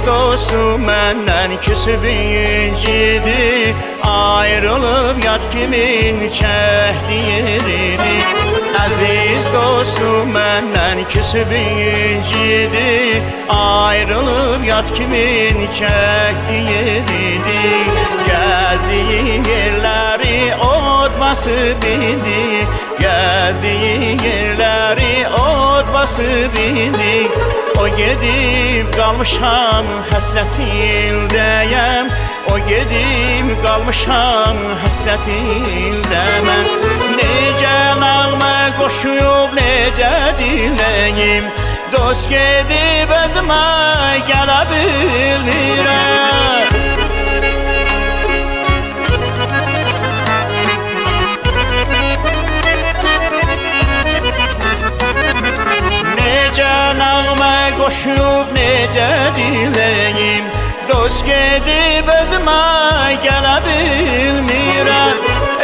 Dostum məndən küsüb incidi, ayrılıb yad kimin çəkdiyi yeridir. Əziz dostum məndən küsüb incidi, ayrılıb yad kimin çəkdiyi yeridir. Gəzdiyi yerləri od basıb indi, gəzdiyi yerləri od basıb indi. O gedib qalmışam həsrətildəyəm, o gedib qalmışam həsrətində mən. Necə nağmə qoşuyub, necə diləyim, dost gedib özümə gələ bilmirəm. Qoşub necə diləyim, dost gedib özümə gələ bilmirəm.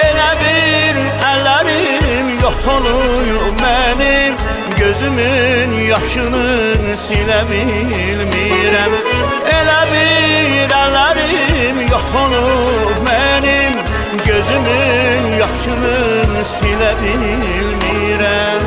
Elə bir əllərim yox olub mənim, gözümün yaşını silə bilmirəm. Elə bir əllərim yox olub mənim, gözümün yaşını silə bilmirəm.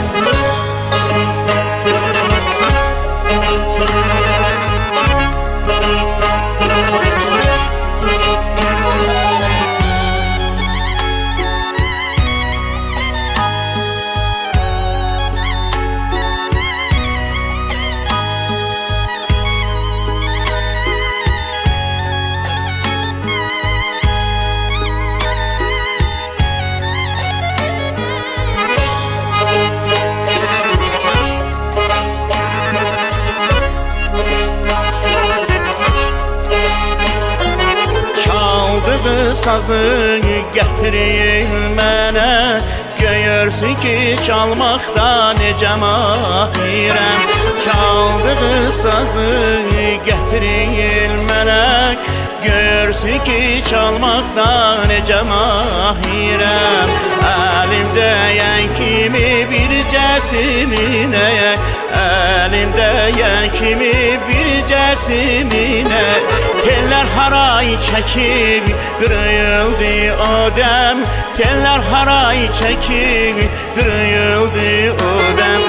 Sazı gətirir mənə, göyürsün ki çalmaqda necə mahirəm. Çaldığı sazı gətirir mənə, göyürsün ki çalmaqda necə mahirəm. Əlimdəyən kimi bircəsinə, əlimdəyən kimi bircəsinə, tellər haray çəkib qırıldı o dəm, tellər haray çəkib qırıldı o dəm.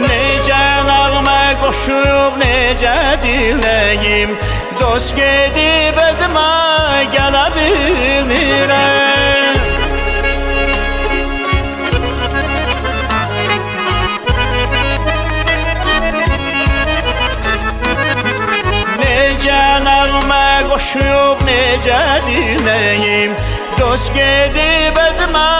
Necə nağmə qoşub, necə diləyim, dost gedib özümə gələ bilmirəm. Qoşub necə diləyim, dost gedib özümə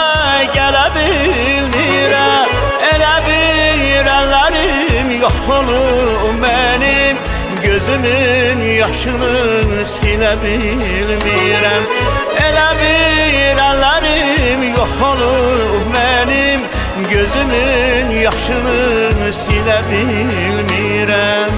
gələ bilmirəm. Elə bir əllərim yox olub mənim, gözümün yaşını silə bilmirəm. Elə bir əllərim yox olub mənim, gözümün yaşını silə bilmirəm.